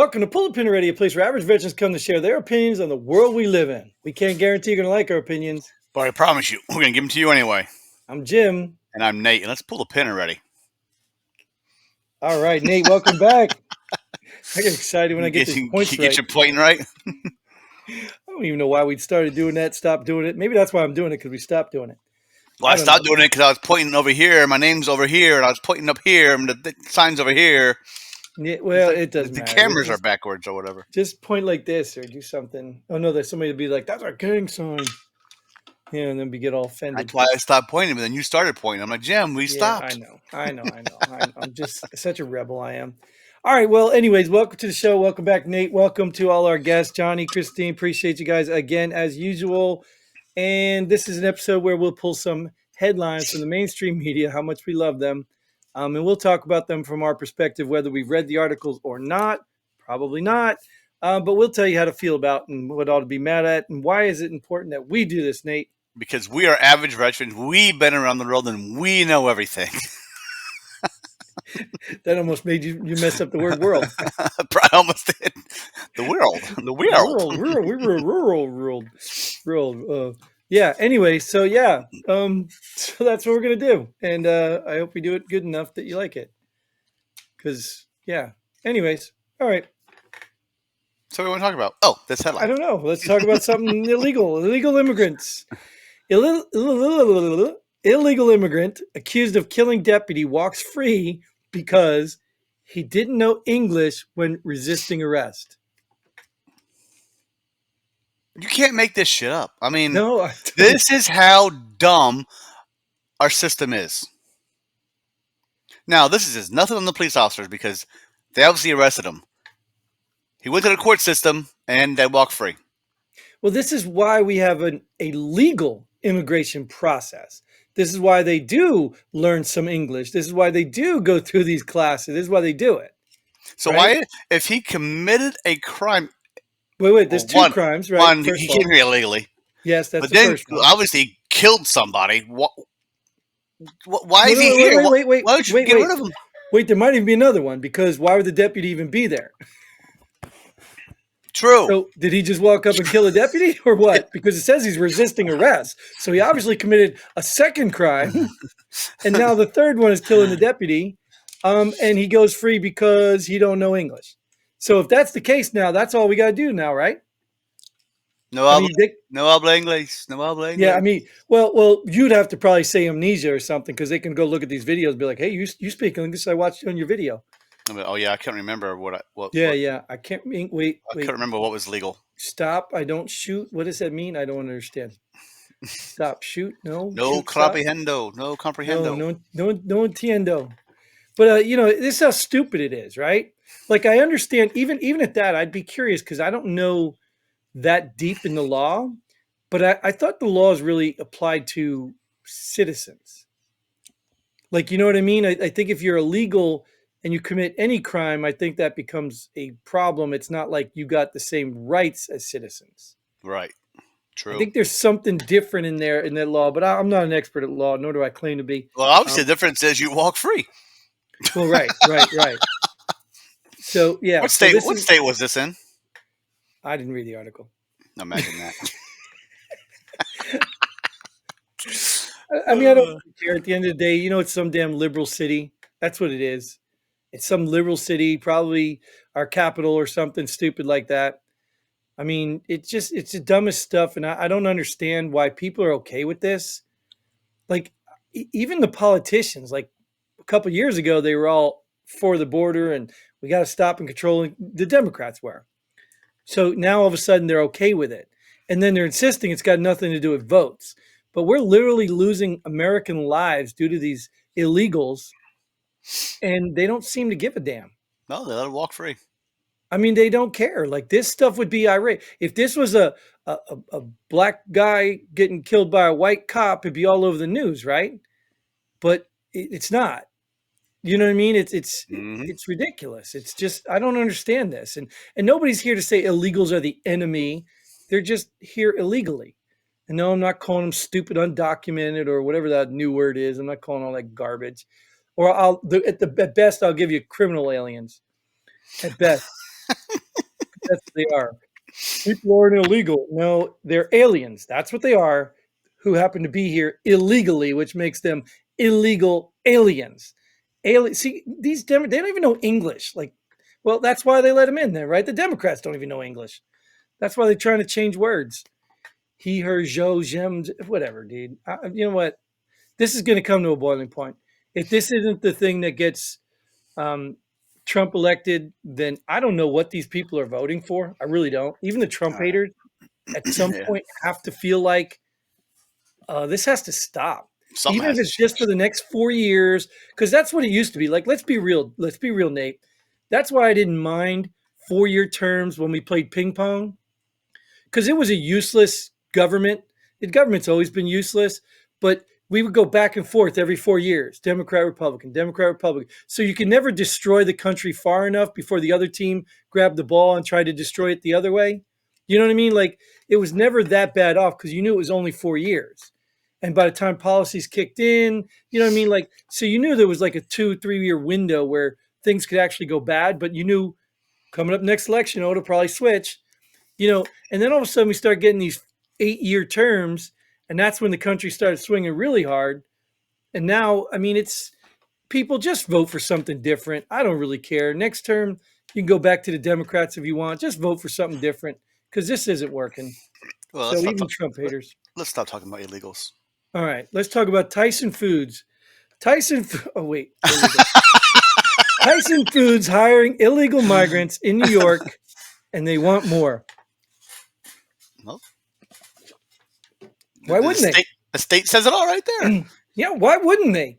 Welcome to Pull the Pin Already, a place where average veterans come to share their opinions on the world we live in. We can't guarantee you're going to like our opinions. But I promise you, we're going to give them to you anyway. I'm Jim. And I'm Nate, and let's pull the pin already. All right, Nate, welcome back. I get excited when I get these points right. Get your point right? I don't even know why we started doing that, stopped doing it. Maybe that's why I'm doing it, because we stopped doing it. Well, I stopped doing it because I was pointing over here, my name's over here, and I was pointing up here, and the sign's over here. Yeah, well, it doesn't matter. The cameras are backwards or whatever. Just point like this or do something. Oh, no, there's somebody to be like, that's our gang sign. Yeah, and then we get all offended. That's why I stopped pointing, but then you started pointing. I'm like, Jim, we stopped. I know. I'm just such a rebel, I am. All right, well, anyways, welcome to the show. Welcome back, Nate. Welcome to all our guests, Johnny, Christine. Appreciate you guys again, as usual. And this is an episode where we'll pull some headlines from the mainstream media, how much we love them. And we'll talk about them from our perspective, whether we've read the articles or not. Probably not. But we'll tell you how to feel about and what ought to be mad at. And why is it important that we do this, Nate? Because we are average veterans. We've been around the world and we know everything. That almost made you mess up the word world. I almost did. The world. We were a rural world. Yeah. Anyway, so yeah. So that's what we're gonna do, and I hope we do it good enough that you like it. Because yeah. Anyways, all right. So what do we want to talk about? Oh, this headline. I don't know. Let's talk about something illegal. Illegal immigrants. Illegal immigrant accused of killing deputy walks free because he didn't know English when resisting arrest. You can't make this shit up. I mean, no, this is how dumb our system is. Now, this is nothing on the police officers because they obviously arrested him. He went to the court system and they walked free. Well, this is why we have a legal immigration process. This is why they do learn some English. This is why they do go through these classes. This is why they do it. So right? Why, if he committed a crime... Wait, there's two crimes, right? One, he came here illegally. Yes, that's but the then, first one. Obviously, he killed somebody. Why is he here? Wait, why don't you get rid of him? Wait, there might even be another one, because why would the deputy even be there? True. So did he just walk up and kill a deputy or what? Because it says he's resisting arrest. So he obviously committed a second crime. And now the third one is killing the deputy. And he goes free because he don't know English. So if that's the case now, that's all we got to do now, right? No habla inglés. No habla inglés. Yeah, I mean, well, you'd have to probably say amnesia or something, because they can go look at these videos and be like, hey, you speak English. I watched you on your video. Oh yeah, I can't remember what. Yeah. I can't. Wait. I can't remember what was legal. Stop! I don't shoot. What does that mean? I don't understand. Stop! Shoot! No. No comprehendo. No comprehendo. No entiendo. But this is how stupid it is, right? Like, I understand. Even at that, I'd be curious, because I don't know that deep in the law. But I thought the laws really applied to citizens. Like, you know what I mean? I think if you're illegal and you commit any crime, I think that becomes a problem. It's not like you got the same rights as citizens. Right. True. I think there's something different in that law, but I'm not an expert at law, nor do I claim to be. Well, obviously the difference is you walk free. Well, right. So, yeah. What state was this in? I didn't read the article. Imagine that. I mean, I don't care. At the end of the day, it's some damn liberal city. That's what it is. It's some liberal city, probably our capital or something stupid like that. I mean, it's the dumbest stuff. And I don't understand why people are okay with this. Like, even the politicians, like a couple of years ago, they were all for the border and we got to stop and control. The Democrats were. So now all of a sudden they're okay with it. And then they're insisting it's got nothing to do with votes. But we're literally losing American lives due to these illegals. And they don't seem to give a damn. No, they let them walk free. I mean, they don't care. Like, this stuff would be irate. If this was a black guy getting killed by a white cop, it'd be all over the news, right? But it's not. You know what I mean? It's ridiculous. It's just, I don't understand this. And nobody's here to say illegals are the enemy. They're just here illegally. And no, I'm not calling them stupid, undocumented, or whatever that new word is. I'm not calling all that garbage. Or at best, I'll give you criminal aliens. At best. That's what they are. People aren't illegal. No, they're aliens. That's what they are, who happen to be here illegally, which makes them illegal aliens. See, they don't even know English. Like, well, that's why they let them in there, right? The Democrats don't even know English. That's why they're trying to change words. He, her, jo, jem, whatever, dude. You know what? This is going to come to a boiling point. If this isn't the thing that gets um, Trump elected, then I don't know what these people are voting for. I really don't. Even the Trump Uh, haters at some yeah. point have to feel like this has to stop, Something even if has to it's just for change. the next 4 years, because that's what it used to be. Like, let's be real. Let's be real, Nate. That's why I didn't mind 4 year terms when we played ping pong, because it was a useless government. The government's always been useless, but we would go back and forth every 4 years, Democrat, Republican, Democrat, Republican. So you can never destroy the country far enough before the other team grabbed the ball and tried to destroy it the other way. You know what I mean? Like, it was never that bad off because you knew it was only 4 years. And by the time policies kicked in, you know what I mean? Like, so you knew there was like a 2, 3 year window where things could actually go bad, but you knew coming up next election, oh, it'll probably switch. And then all of a sudden we start getting these 8 year terms, and that's when the country started swinging really hard. And now, I mean, it's people just vote for something different. I don't really care. Next term, you can go back to the Democrats if you want. Just vote for something different because this isn't working. Well, So even Trump haters. let's stop talking about illegals. All right, let's talk about Tyson Foods. Oh wait, illegal. Tyson Foods hiring illegal migrants in New York, and they want more. Well, Why wouldn't they? the state says it all right there. Yeah, why wouldn't they?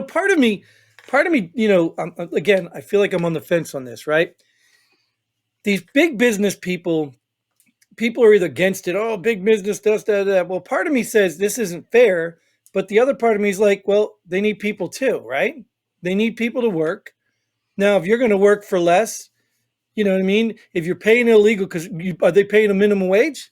Part of me, again, I feel like I'm on the fence on this, right? These big business people are either against it. Oh, big business does that. Well, part of me says this isn't fair, but the other part of me is like, well, they need people too, right? They need people to work. Now, if you're going to work for less, you know what I mean? If you're paying illegal, are they paying a minimum wage?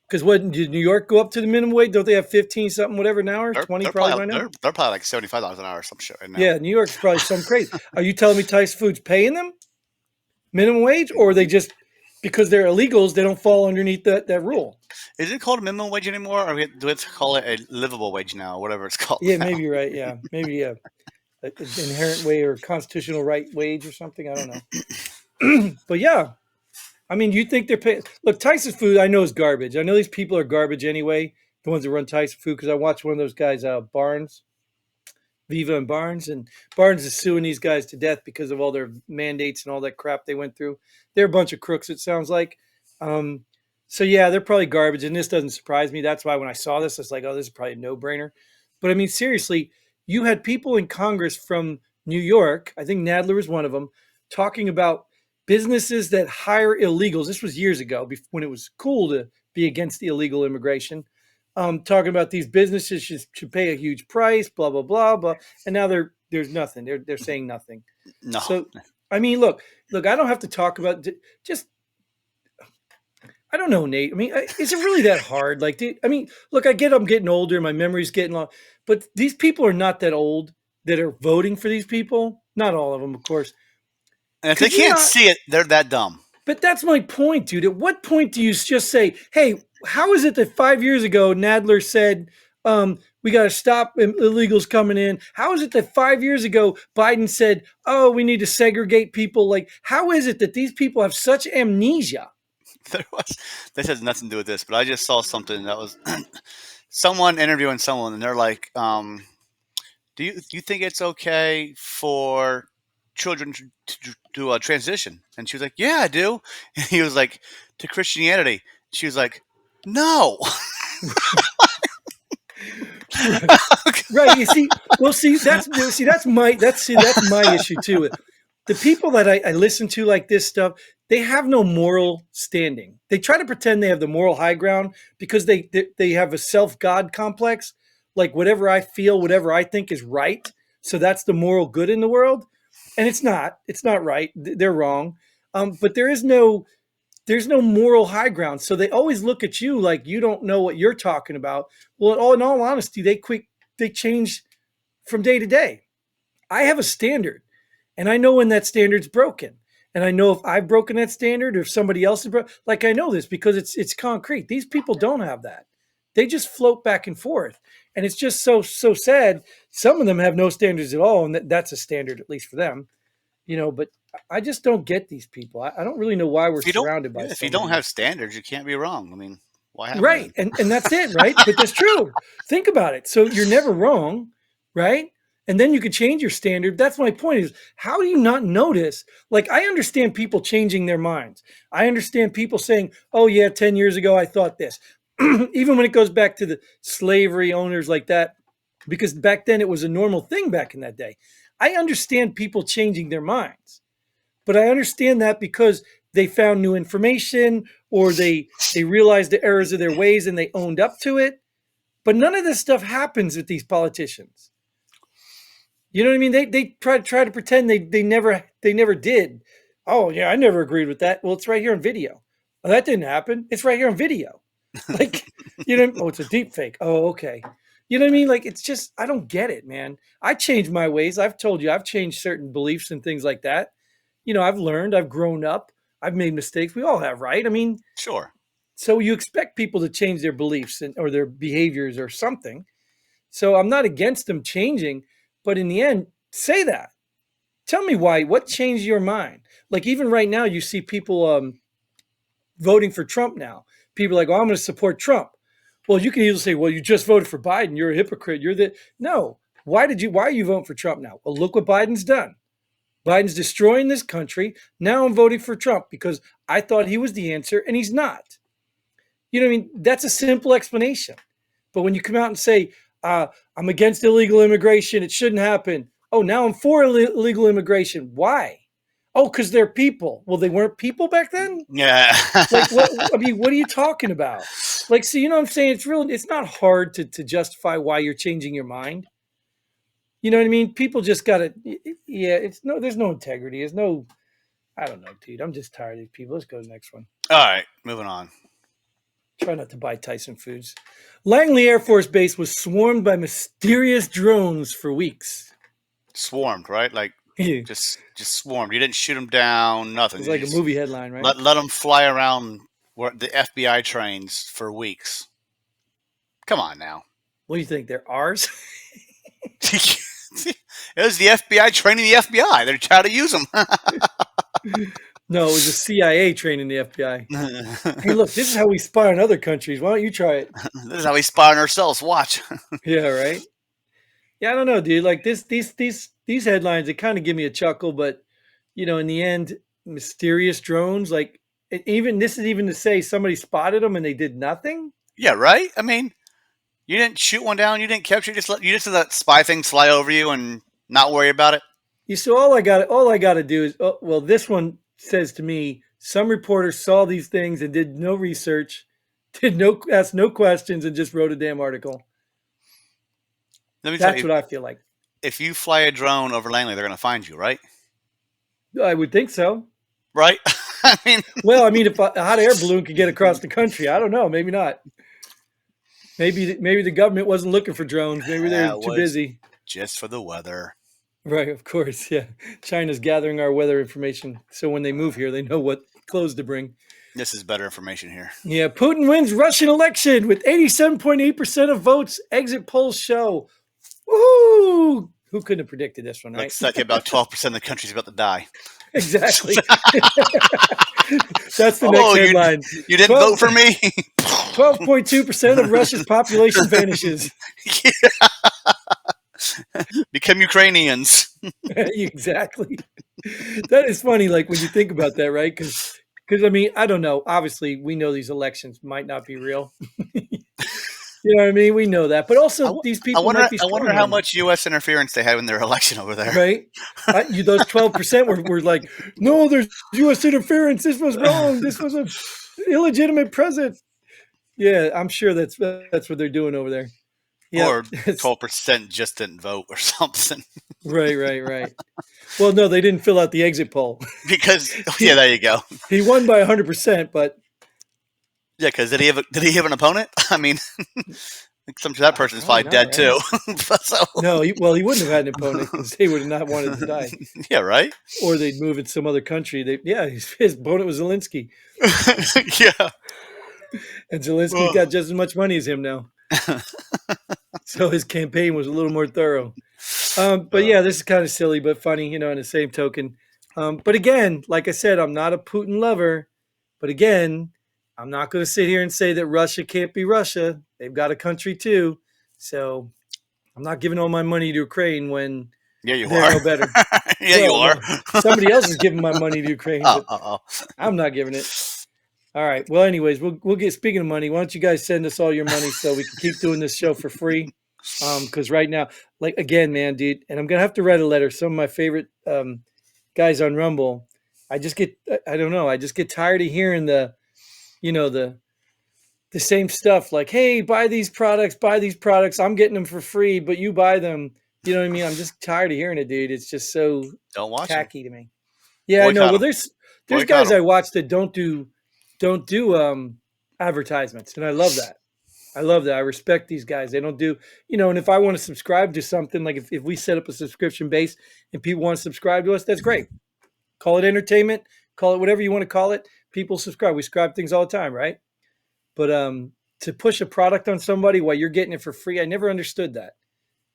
Because what did New York go up to the minimum wage? Don't they have 15 something, whatever an hour? 20 probably by now? They're probably like $75 an hour or some shit right now. Yeah, New York's probably some crazy. Are you telling me Tyson Foods paying them minimum wage, or are they just because they're illegals, they don't fall underneath that rule? Is it called a minimum wage anymore, or do we have to call it a livable wage now, whatever it's called? Yeah, now? maybe you're right. Yeah, maybe an inherent way or constitutional right wage or something. I don't know. But yeah, I mean, you think they're paying? Look, Tyson Food, I know is garbage. I know these people are garbage anyway. The ones that run Tyson Food, because I watched one of those guys, Barnes, Viva and Barnes is suing these guys to death because of all their mandates and all that crap they went through. They're a bunch of crooks, it sounds like. Um, so yeah, they're probably garbage, and this doesn't surprise me. That's why when I saw this, I was like, oh, this is probably a no-brainer. But I mean, seriously, you had people in Congress from New York, I think Nadler was one of them, talking about businesses that hire illegals. This was years ago, when it was cool to be against the illegal immigration, talking about these businesses should pay a huge price, blah blah blah blah, and now there's nothing. They're saying nothing. No. So, I mean, look, I don't have to talk about just. I don't know, Nate. I mean, is it really that hard? Like, I mean, look, I get I'm getting older, my memory's getting long, but these people are not that old that are voting for these people. Not all of them, of course. And if they Could you can't not? see it, they're that dumb. But that's my point, dude. At what point do you just say, hey, how is it that 5 years ago Nadler said we got to stop illegals coming in? How is it that 5 years ago Biden said, oh, we need to segregate people? Like, how is it that these people have such amnesia? This has nothing to do with this, but I just saw something that was someone interviewing someone, and they're like, do you think it's okay for children to transition? And she was like, yeah, I do. And he was like, to Christianity. She was like, no. Right. You see, well, that's my issue too. The people that I listen to like this stuff, they have no moral standing. They try to pretend they have the moral high ground because they have a self-God complex. Like, whatever I feel, whatever I think is right. So that's the moral good in the world. And it's not. It's not right. They're wrong. But there's no moral high ground. So they always look at you like you don't know what you're talking about. Well, in all honesty, they change from day to day. I have a standard, and I know when that standard's broken. and I know if I've broken that standard or if somebody else has broken, like I know this because it's concrete. These people don't have that. They just float back and forth, and it's just so sad. Some of them have no standards at all, and that's a standard at least for them, But I just don't get these people. I don't really know why we're surrounded by if so you don't many. have standards, you can't be wrong. I mean, why have them Right. then? And that's it, right? But that's true. Think about it. So you're never wrong, right? And then you could change your standard. That's my point is how do you not notice? Like I understand people changing their minds. I understand people saying, "Oh yeah, 10 years ago I thought this." Even when it goes back to the slavery owners like that because back then it was a normal thing back in that day. I understand people changing their minds. But I understand that because they found new information or they realized the errors of their ways and they owned up to it. But none of this stuff happens with these politicians. You know what I mean? They try to pretend they never did. Oh yeah, I never agreed with that. Well, it's right here on video. Oh, that didn't happen. It's right here on video. Like, oh, it's a deep fake. Oh, okay. You know what I mean? Like, it's just, I don't get it, man. I changed my ways. I've told you, I've changed certain beliefs and things like that. I've learned, I've grown up, I've made mistakes. We all have, right? I mean, Sure. so you expect people to change their beliefs or their behaviors or something. So I'm not against them changing, but in the end, say that. Tell me why. What changed your mind? Like even right now, you see people voting for Trump now. People are like, "Oh, I'm going to support Trump." Well, you can easily say, "Well, you just voted for Biden. You're a hypocrite. You're the no." Why are you voting for Trump now? Well, look what Biden's done. Biden's destroying this country. Now I'm voting for Trump because I thought he was the answer and he's not. You know what I mean? That's a simple explanation. But when you come out and say, I'm against illegal immigration, it shouldn't happen. Oh, now I'm for illegal immigration. Why? Oh, because they're people. Well, they weren't people back then? Yeah. Like, what? I mean, what are you talking about? Like, so you know what I'm saying? It's not hard to justify why you're changing your mind. You know what I mean? People just gotta, yeah, there's no integrity. There's no, I don't know, dude. I'm just tired of these people. Let's go to the next one. All right, moving on. Try not to buy Tyson foods. Langley Air Force Base was swarmed by mysterious drones for weeks. Swarmed, right? Like It's just swarmed. You didn't shoot them down, nothing. like a movie headline, right? Let them fly around the FBI trains for weeks. Come on now. What do you think? They're ours? It was the FBI training the FBI. They're trying to use them. No, it was the CIA training the FBI. Hey, look, this is how we spy on other countries. Why don't you try it? This is how we spy on ourselves. Watch. Yeah, right. Yeah, I don't know, dude. Like these headlines, it kind of give me a chuckle, but in the end, mysterious drones. Like this is even to say somebody spotted them and they did nothing. Yeah, right. I mean, you didn't shoot one down. You didn't capture. You just let that spy thing fly over you and not worry about it. So all I got to do is, well, this one says to me, some reporters saw these things and did no research, asked no questions, and just wrote a damn article. That's what I feel like. If you fly a drone over Langley, they're going to find you, right? I would think so. Right? I mean, if a hot air balloon could get across the country, I don't know. Maybe not. Maybe the government wasn't looking for drones. Maybe they're too busy. Just for the weather. Right, of course, yeah. China's gathering our weather information, so when they move here, they know what clothes to bring. This is better information here. Yeah, Putin wins Russian election with 87.8% of votes. Exit polls show. Woohoo! Who couldn't have predicted this one, right? Looks like about 12% of the country's about to die. Exactly. That's the next headline. You didn't vote for me? 12.2% of Russia's population vanishes. Become Ukrainians. Exactly. That is funny, like when you think about that, right? Because I mean, I don't know. Obviously, we know these elections might not be real. You know what I mean? We know that, but also these people. I wonder how much U.S. interference they had in their election over there. Right? Those 12% were like, no, there's U.S. interference. This was wrong. This was an illegitimate president. Yeah, I'm sure that's what they're doing over there. Yeah, or 12% just didn't vote or something. Right. Well, no, they didn't fill out the exit poll. Because, yeah, there you go. He won by 100%, but... Yeah, because did he have an opponent? I mean... Except that person's probably Probably dead not, too. right? So, No, he wouldn't have had an opponent because they would have not wanted to die. yeah, right? Or they'd move in some other country. His opponent was Zelensky. Yeah. And Zelensky's Oh. got just as much money as him now. So his campaign was a little more thorough. But yeah, this is kind of silly, but funny, in the same token. But again, like I said, I'm not a Putin lover. But again, I'm not going to sit here and say that Russia can't be Russia. They've got a country too. So I'm not giving all my money to Ukraine when Yeah, you they're are. no better. Yeah, you Well, are. no, somebody else is giving my money to Ukraine, but Uh-oh. I'm not giving it. All right. Well, anyways, we'll get, speaking of money, why don't you guys send us all your money so we can keep doing this show for free? Because right now, like, again, man, dude, and I'm gonna have to write a letter. Some of my favorite guys on Rumble, I don't know, I just get tired of hearing the same stuff. Like, hey, buy these products. I'm getting them for free, but you buy them. You know what I mean? I'm just tired of hearing it, dude. It's just so Don't watch them. tacky to me. Yeah, I know. Boycott Well, them. there's Boycott guys them. I watch that don't do advertisements, and I love that. I love that. I respect these guys. They don't do, and if I want to subscribe to something, like if we set up a subscription base and people want to subscribe to us, that's great. Call it entertainment, call it whatever you want to call it. People subscribe. We subscribe things all the time, right? But to push a product on somebody while you're getting it for free, I never understood that.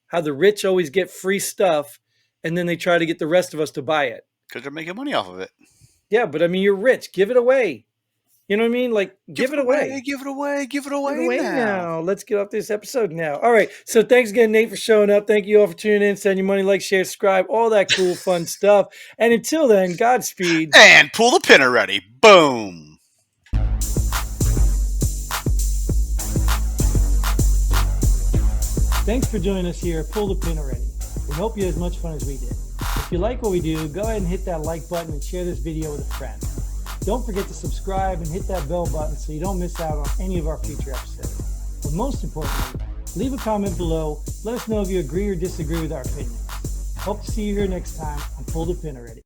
How the rich always get free stuff and then they try to get the rest of us to buy it. Because they're making money off of it. Yeah, but I mean, you're rich. Give it away. You know what I mean? Like, give it away. Give it away. Give it away, Give it away now. now. Let's get off this episode now. All right. So thanks again, Nate, for showing up. Thank you all for tuning in. Send your money, like, share, subscribe, all that cool, fun stuff. And until then, Godspeed. And pull the pin already. Boom. Thanks for joining us here. Pull the pin already. We hope you had as much fun as we did. If you like what we do, go ahead and hit that like button and share this video with a friend. Don't forget to subscribe and hit that bell button so you don't miss out on any of our future episodes. But most importantly, leave a comment below. Let us know if you agree or disagree with our opinions. Hope to see you here next time on Pull the Pin Already.